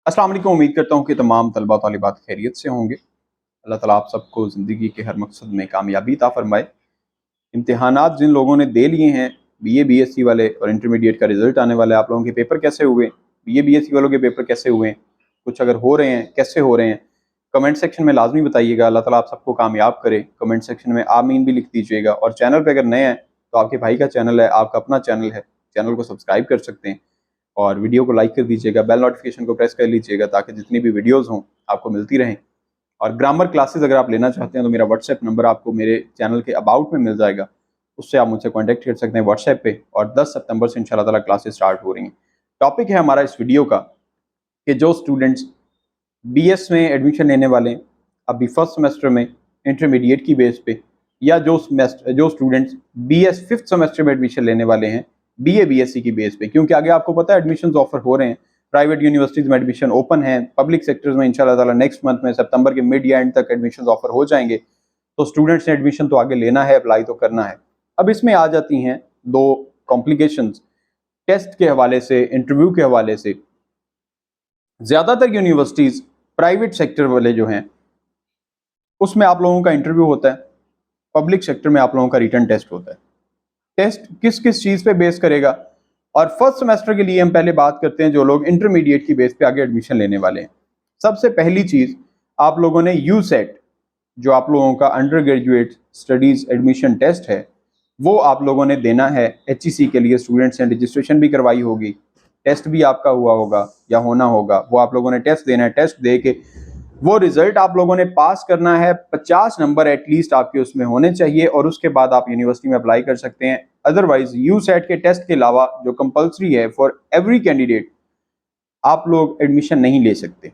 अस्सलाम वालेकुम। उम्मीद करता हूँ कि तमाम तलबा तालिबात खैरियत से होंगे। अल्लाह ताला आप सबको ज़िंदगी के हर मकसद में कामयाबी अता फ़रमाए। इम्तिहानात जिन लोगों ने दे लिए हैं, बीए बीएससी वाले और इंटरमीडिएट का रिज़ल्ट आने वाला है, आप लोगों के पेपर कैसे हुए? बीए बीएससी वालों के पेपर कैसे हुए? कुछ अगर हो रहे हैं, कैसे हो रहे हैं? कमेंट सेक्शन में लाज़मी बताइएगा। अल्लाह ताला आप सबको कामयाब करे। कमेंट सेक्शन में आमीन भी लिख दीजिएगा और चैनल पे अगर नए हैं, तो आपके भाई का चैनल है, आपका अपना चैनल है, चैनल को सब्सक्राइब कर सकते हैं और वीडियो को लाइक कर दीजिएगा, बेल नोटिफिकेशन को प्रेस कर लीजिएगा ताकि जितनी भी वीडियोज़ हों आपको मिलती रहें। और ग्रामर क्लासेस अगर आप लेना चाहते हैं तो मेरा व्हाट्सएप नंबर आपको मेरे चैनल के अबाउट में मिल जाएगा, उससे आप मुझसे कॉन्टैक्ट कर सकते हैं व्हाट्सएप पे। और 10 सितंबर से इंशाल्लाह ताला क्लासेस स्टार्ट हो रही हैं। टॉपिक है हमारा इस वीडियो का कि जो स्टूडेंट्स बीएस में एडमिशन लेने वाले हैं अभी फर्स्ट सेमेस्टर में इंटरमीडिएट की बेस पे, या जो स्टूडेंट्स बीएस फिफ्थ सेमेस्टर में एडमिशन लेने वाले हैं बीए बीएससी की बेस पे, क्योंकि आगे आपको पता है एडमिशन्स ऑफर हो रहे हैं। प्राइवेट यूनिवर्सिटीज में एडमिशन ओपन है, पब्लिक सेक्टर्स में इंशाल्लाह ताला नेक्स्ट मंथ में सितंबर के मिड या एंड तक एडमिशन ऑफर हो जाएंगे। तो स्टूडेंट्स ने एडमिशन तो आगे लेना है, अप्लाई तो करना है। अब इसमें आ जाती हैं दो कॉम्प्लिकेशंस, टेस्ट के हवाले से, इंटरव्यू के हवाले से। ज़्यादातर यूनिवर्सिटीज़ प्राइवेट सेक्टर वाले जो हैं उसमें आप लोगों का इंटरव्यू होता है, पब्लिक सेक्टर में आप लोगों का रिटन टेस्ट होता है। टेस्ट किस किस चीज़ पे बेस करेगा? और फर्स्ट सेमेस्टर के लिए हम पहले बात करते हैं जो लोग इंटरमीडिएट की बेस पे आगे एडमिशन लेने वाले हैं। सबसे पहली चीज़, आप लोगों ने यूसेट, जो आप लोगों का under graduate studies admission test है, वो आप लोगों ने देना है। एचईसी के लिए स्टूडेंट्स ने रजिस्ट्रेशन भी करवाई होगी, टेस्ट भी आपका हुआ होगा या होना होगा, वो आप लोगों ने टेस्ट देना है। टेस्ट दे के वो रिजल्ट आप लोगों ने पास करना है। 50 नंबर एटलीस्ट आपके उसमें होने चाहिए और उसके बाद आप यूनिवर्सिटी में अप्लाई कर सकते हैं। अदरवाइज यूसेट के टेस्ट के अलावा जो कंपलसरी है फॉर एवरी कैंडिडेट, आप लोग एडमिशन नहीं ले सकते।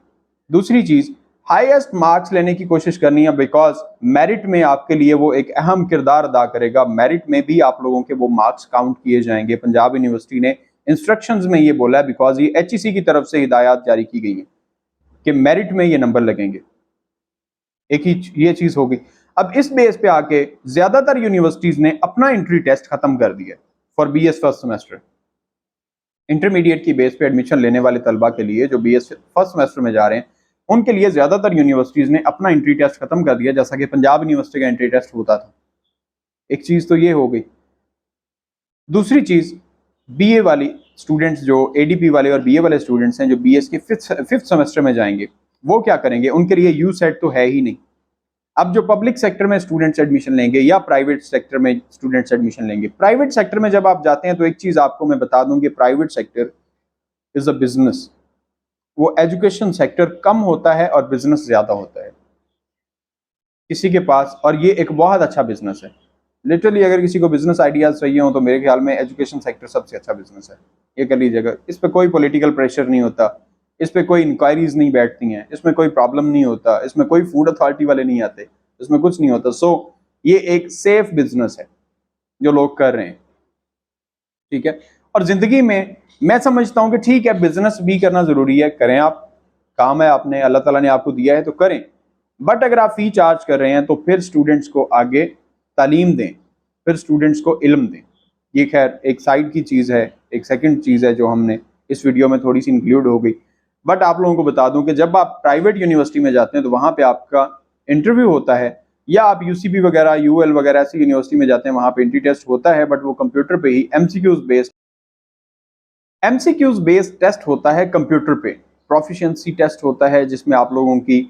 दूसरी चीज, हाईएस्ट मार्क्स लेने की कोशिश करनी है, बिकॉज मेरिट में आपके लिए वो एक अहम किरदार अदा करेगा। मेरिट में भी आप लोगों के वो मार्क्स काउंट किए जाएंगे। पंजाब यूनिवर्सिटी ने इंस्ट्रक्शंस में ये बोला है, बिकॉज ये एचईसी की तरफ से हिदायत जारी की गई है कि मेरिट में ये नंबर लगेंगे। एक ही ये चीज होगी। अब इस बेस पे आके ज्यादातर यूनिवर्सिटीज ने अपना एंट्री टेस्ट खत्म कर दिया for BS first semester. Intermediate की बेस पे एडमिशन लेने वाले तलबा के लिए जो बीएस फर्स्ट सेमेस्टर में जा रहे हैं, उनके लिए ज्यादातर यूनिवर्सिटीज ने अपना एंट्री टेस्ट खत्म कर दिया, जैसा कि पंजाब यूनिवर्सिटी का एंट्री टेस्ट होता था। एक चीज तो ये हो गई। दूसरी चीज, बीए वाली स्टूडेंट्स जो एडीपी वाले और बीए वाले स्टूडेंट्स हैं जो बीएस के फिफ्थ सेमेस्टर में जाएंगे, वो क्या करेंगे? उनके लिए यूसेट तो है ही नहीं। अब जो पब्लिक सेक्टर में स्टूडेंट्स एडमिशन लेंगे या प्राइवेट सेक्टर में स्टूडेंट्स एडमिशन लेंगे, प्राइवेट सेक्टर में जब आप जाते हैं तो एक चीज आपको मैं बता दूं कि private sector is a business. वो एजुकेशन सेक्टर कम होता है और बिजनेस ज्यादा होता है किसी के पास, और ये एक बहुत अच्छा बिजनेस है। लिटरली अगर किसी को बिजनेस आइडियाज चाहिए हो तो मेरे ख्याल में एजुकेशन सेक्टर सबसे अच्छा बिजनेस है। ये कर लीजिएगा। इस पर कोई पॉलिटिकल प्रेशर नहीं होता, इस पर कोई इंक्वायरीज नहीं बैठती हैं, इसमें कोई प्रॉब्लम नहीं होता, इसमें कोई फूड अथॉरिटी वाले नहीं आते, इसमें कुछ नहीं होता। सो ये एक सेफ बिजनेस है जो लोग कर रहे हैं, ठीक है। और जिंदगी में मैं समझता हूँ कि ठीक है, बिजनेस भी करना जरूरी है, करें आप, काम है आपने, अल्लाह ताला ने आपको दिया है तो करें। बट अगर आप फी चार्ज कर रहे हैं तो फिर स्टूडेंट्स को आगे तालीम दें, फिर स्टूडेंट्स को इल्म दें। ये खैर एक साइड की चीज़ है, एक सेकंड चीज़ है जो हमने इस वीडियो में थोड़ी सी इंक्लूड हो गई। बट आप लोगों को बता दूं कि जब आप प्राइवेट यूनिवर्सिटी में जाते हैं तो वहाँ पे आपका इंटरव्यू होता है, या आप यूसीबी वगैरह, यूएल वगैरह ऐसी यूनिवर्सिटी में जाते हैं, वहाँ पे एंट्री टेस्ट होता है, बट वो कंप्यूटर पे ही एमसीक्यूज बेस्ड टेस्ट होता है कंप्यूटर पे। प्रोफिशिएंसी टेस्ट होता है जिसमें आप लोगों की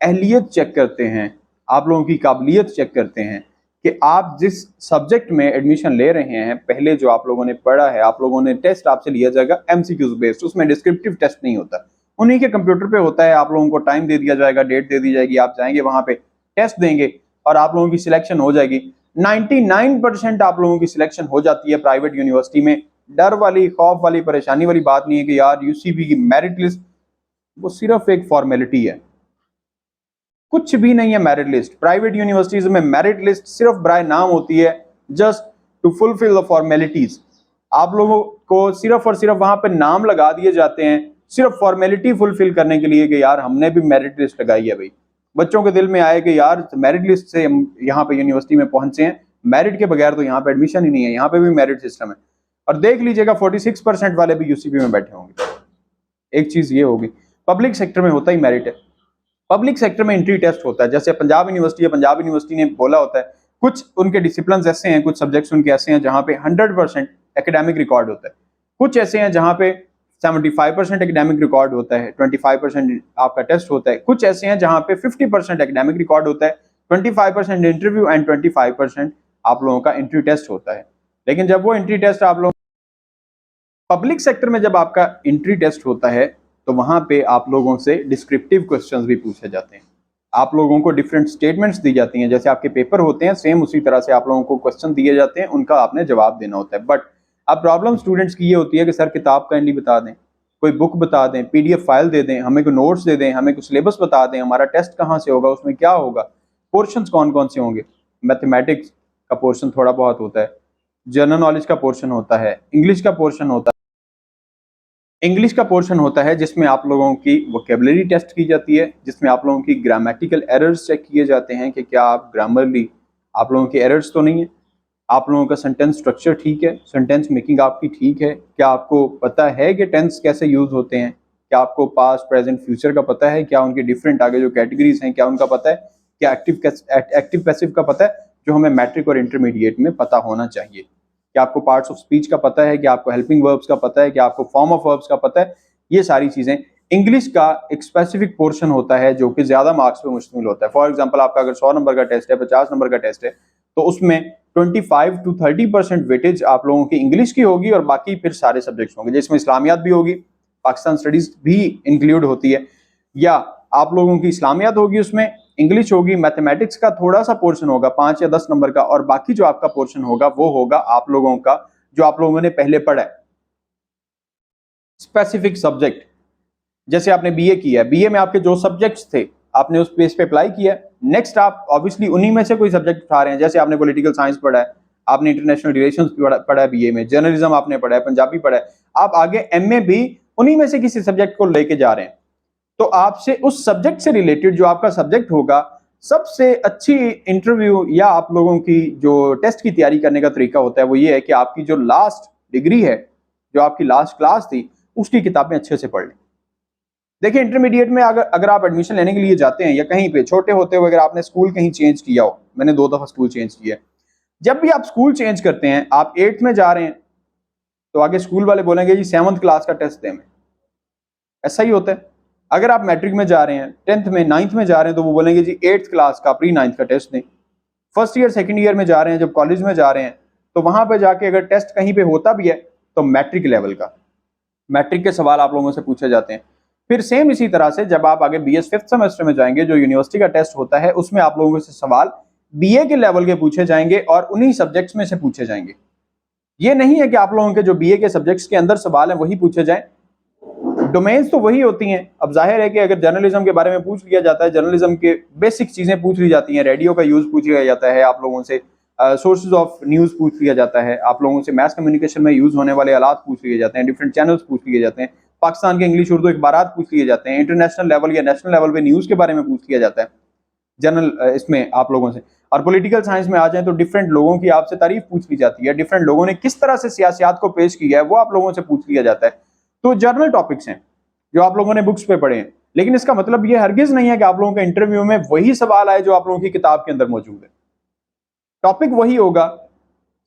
अहलियत चेक करते हैं, आप लोगों की काबिलियत चेक करते हैं कि आप जिस सब्जेक्ट में एडमिशन ले रहे हैं, पहले जो आप लोगों ने पढ़ा है, आप लोगों ने टेस्ट आपसे लिया जाएगा एमसीक्यूज बेस्ड, उसमें डिस्क्रिप्टिव टेस्ट नहीं होता, उन्हीं के कंप्यूटर पे होता है। आप लोगों को टाइम दे दिया जाएगा, डेट दे दी जाएगी, आप जाएंगे वहां पे टेस्ट देंगे और आप लोगों की सिलेक्शन हो जाएगी। 99% आप लोगों की सिलेक्शन हो जाती है प्राइवेट यूनिवर्सिटी में। डर वाली, खौफ वाली, परेशानी वाली बात नहीं है कि यार यूसीबी की मेरिट लिस्ट वो सिर्फ एक फॉर्मेलिटी है, कुछ भी नहीं है मेरिट लिस्ट। प्राइवेट यूनिवर्सिटीज में मेरिट लिस्ट सिर्फ बराए नाम होती है, just to fulfil the formalities. आप लोगों को सिर्फ और सिर्फ वहां पे नाम लगा दिए जाते हैं, सिर्फ फॉर्मेलिटी फुलफिल करने के लिए कि यार हमने भी मेरिट लिस्ट लगाई है। भाई बच्चों के दिल में आए कि यार मेरिट लिस्ट से हम यहाँ पे यूनिवर्सिटी में पहुंचे हैं, मेरिट के बगैर तो यहाँ पे एडमिशन ही नहीं है, यहाँ पे भी मेरिट सिस्टम है। और देख लीजिएगा 46% वाले भी यूसीबी में बैठे होंगे। एक चीज ये होगी। पब्लिक सेक्टर में होता ही मेरिट है। पब्लिक सेक्टर में एंट्री टेस्ट होता है, जैसे पंजाब यूनिवर्सिटी है, पंजाब यूनिवर्सिटी ने बोला होता है कुछ उनके डिसिप्लिन ऐसे हैं, कुछ सब्जेक्ट्स उनके ऐसे हैं जहां पे 100% एकेडमिक रिकॉर्ड होता है, कुछ ऐसे हैं जहां पे 75% एकेडमिक रिकॉर्ड होता है, 25% आपका टेस्ट होता है, कुछ ऐसे हैं जहां पे 50% एकेडमिक रिकॉर्ड होता है, 25% इंटरव्यू एंड 25% आप लोगों का एंट्री टेस्ट होता है। लेकिन जब वो एंट्री टेस्ट आप लोग पब्लिक सेक्टर में जब आपका एंट्री टेस्ट होता है तो वहां पे आप लोगों से डिस्क्रिप्टिव क्वेश्चंस भी पूछे जाते हैं, आप लोगों को डिफरेंट स्टेटमेंट्स दी जाती हैं, जैसे आपके पेपर होते हैं सेम उसी तरह से आप लोगों को क्वेश्चन दिए जाते हैं, उनका आपने जवाब देना होता है। बट अब प्रॉब्लम स्टूडेंट्स की ये होती है कि सर किताब काइंडली बता दें, कोई बुक बता दें, PDF फाइल दे दें, हमें कोई नोट्स दे दें, हमें कुछ सिलेबस बता दें, हमारा टेस्ट कहाँ से होगा, उसमें क्या होगा, पोर्शंस कौन कौन से होंगे। मैथमेटिक्स का पोर्शन थोड़ा बहुत होता है, जनरल नॉलेज का पोर्शन होता है, इंग्लिश का पोर्शन होता है, इंग्लिश का पोर्शन होता है जिसमें आप लोगों की वोकेबलरी टेस्ट की जाती है, जिसमें आप लोगों की ग्रामेटिकल एरर्स चेक किए जाते हैं कि क्या आप ग्रामरली आप लोगों के एरर्स तो नहीं है, आप लोगों का सेंटेंस स्ट्रक्चर ठीक है, सेंटेंस मेकिंग आपकी ठीक है, क्या आपको पता है कि टेंस कैसे यूज होते हैं, क्या आपको पास्ट प्रेजेंट फ्यूचर का पता है, क्या उनके डिफरेंट आगे जो कैटेगरीज हैं क्या उनका पता है, क्या एक्टिव पैसिव का पता है, जो हमें मैट्रिक और इंटरमीडिएट में पता होना चाहिए, क्या आपको पार्ट्स ऑफ स्पीच का पता है, क्या आपको हेल्पिंग वर्ब्स का पता है, क्या आपको फॉर्म ऑफ वर्ब्स का पता है। ये सारी चीजें इंग्लिश का एक स्पेसिफिक पोर्शन होता है जो कि ज्यादा मार्क्स पे मुश्तमिल होता है। फॉर एग्जांपल आपका अगर 100 नंबर का टेस्ट है, 50 नंबर का टेस्ट है, तो उसमें 25 to 30% वेटेज आप लोगों की इंग्लिश की होगी और बाकी फिर सारे सब्जेक्ट्स होंगे, जिसमें इस्लामियात भी होगी, पाकिस्तान स्टडीज भी इंक्लूड होती है, या आप लोगों की इस्लामियात होगी, उसमें इंग्लिश होगी, मैथमेटिक्स का थोड़ा सा पोर्शन होगा 5 या 10 नंबर का, और बाकी जो आपका पोर्शन होगा वो होगा आप लोगों का जो आप लोगों ने पहले पढ़ा है स्पेसिफिक सब्जेक्ट। जैसे आपने BA किया है, BA में आपके जो सब्जेक्ट्स थे आपने उस बेस पे अप्लाई किया है, नेक्स्ट आप ऑब्वियसली उन्हीं में से कोई सब्जेक्ट उठा रहे हैं, जैसे आपने पॉलिटिकल साइंस पढ़ा है, आपने इंटरनेशनल रिलेशंस पढ़ा है BA में, जर्नलिज्म आपने पढ़ा है, पंजाबी पढ़ा है, आप आगे MA भी उन्हीं में से किसी सब्जेक्ट को लेके जा रहे हैं, तो आपसे उस सब्जेक्ट से रिलेटेड जो आपका सब्जेक्ट होगा, सबसे अच्छी इंटरव्यू या आप लोगों की जो टेस्ट की तैयारी करने का तरीका होता है वो ये है कि आपकी जो लास्ट डिग्री है, जो आपकी लास्ट क्लास थी, उसकी किताबें अच्छे से पढ़ लें। देखिए इंटरमीडिएट में अगर आप एडमिशन लेने के लिए जाते हैं या कहीं पे छोटे होते हुए अगर आपने स्कूल कहीं चेंज किया हो, मैंने 2 दफा स्कूल चेंज किया है, जब भी आप स्कूल चेंज करते हैं, आप 8th में जा रहे हैं तो आगे स्कूल वाले बोलेंगे जी 7th क्लास का टेस्ट दें, ऐसा ही होता है। अगर आप मैट्रिक में जा रहे हैं, 10th में 9th में जा रहे हैं, तो वो बोलेंगे जी 8th क्लास का प्री 9th का टेस्ट दें। फर्स्ट ईयर सेकंड ईयर में जा रहे हैं, जब कॉलेज में जा रहे हैं, तो वहां पे जाके अगर टेस्ट कहीं पे होता भी है तो मैट्रिक लेवल का, मैट्रिक के सवाल आप लोगों से पूछे जाते हैं। फिर सेम इसी तरह से जब आप आगे BS 5th सेमेस्टर में जाएंगे, जो यूनिवर्सिटी का टेस्ट होता है, उसमें आप लोगों से सवाल BA के लेवल के पूछे जाएंगे और उन्हीं सब्जेक्ट्स में से पूछे जाएंगे। ये नहीं है कि आप लोगों के जो BA के सब्जेक्ट्स के अंदर सवाल हैं वही पूछे जाएं, डोमेन्स तो वही होती हैं। अब जाहिर है कि अगर जर्नलिज्म के बारे में पूछ लिया जाता है, जर्नलिज्म के बेसिक चीजें पूछ ली जाती हैं, रेडियो का यूज पूछ लिया जाता है, आप लोगों से सोर्सेज ऑफ न्यूज पूछ लिया जाता है, आप लोगों से मैस कम्युनिकेशन में यूज होने वाले आलात पूछ लिए जाते हैं, डिफरेंट चैनल्स पूछ लिए जाते हैं, पाकिस्तान के इंग्लिश उर्दू अखबारात पूछ लिए जाते हैं, इंटरनेशनल लेवल या नेशनल लेवल पे न्यूज के बारे में पूछ लिया जाता है जनरल इसमें आप लोगों से। और पॉलिटिकल साइंस में आ जाए तो डिफरेंट लोगों की आपसे तारीफ पूछ ली जाती है, डिफरेंट लोगों ने किस तरह से सियासत को पेश किया है वो आप लोगों से पूछ लिया जाता है। तो जर्नल टॉपिक्स हैं जो आप लोगों ने बुक्स पे पढ़े हैं, लेकिन इसका मतलब ये हरगिज नहीं है कि आप लोगों के इंटरव्यू में वही सवाल आए जो आप लोगों की किताब के अंदर मौजूद है। टॉपिक वही होगा,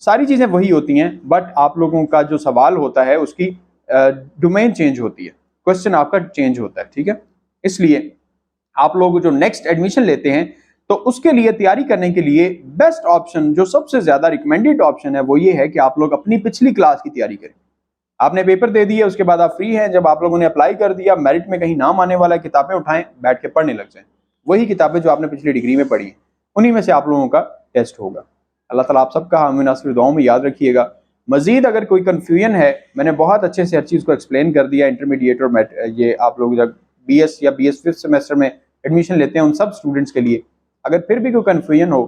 सारी चीजें वही होती हैं, बट आप लोगों का जो सवाल होता है उसकी डोमेन चेंज होती है, क्वेश्चन आपका चेंज होता है, ठीक है। इसलिए आप लोग जो नेक्स्ट एडमिशन लेते हैं तो उसके लिए तैयारी करने के लिए बेस्ट ऑप्शन, जो सबसे ज्यादा रिकमेंडेड ऑप्शन है, वो ये है कि आप लोग अपनी पिछली क्लास की तैयारी करें। आपने पेपर दे दिए, उसके बाद आप फ्री हैं, जब आप लोगों ने अप्लाई कर दिया, मेरिट में कहीं नाम आने वाला है, किताबें उठाएं, बैठ के पढ़ने लग जाएं, वही किताबें जो आपने पिछली डिग्री में पढ़ी, उन्हीं में से आप लोगों का टेस्ट होगा। अल्लाह ताला आप सबका हामी नासिर दुआओं में याद रखिएगा। मजीद अगर कोई कन्फ्यूजन है, मैंने बहुत अच्छे से हर चीज़ को एक्सप्लेन कर दिया, इंटरमीडिएट और ये आप लोग जब BS या BS 5th सेमेस्टर में एडमिशन लेते हैं उन सब स्टूडेंट्स के लिए, अगर फिर भी कोई कन्फ्यूजन हो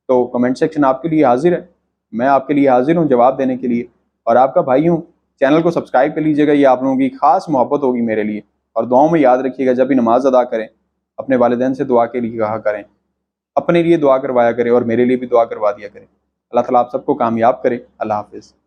तो कमेंट सेक्शन आपके लिए हाजिर है, मैं आपके लिए हाजिर हूँ जवाब देने के लिए, और आपका भाई हूँ। चैनल को सब्सक्राइब कर लीजिएगा, ये आप लोगों की खास मोहब्बत होगी मेरे लिए। और दुआओं में याद रखिएगा, जब भी नमाज अदा करें अपने वालिदैन से दुआ के लिए कहा करें, अपने लिए दुआ करवाया करें और मेरे लिए भी दुआ करवा दिया करें। अल्लाह ताला आप सबको कामयाब करे। अल्लाह हाफिज़।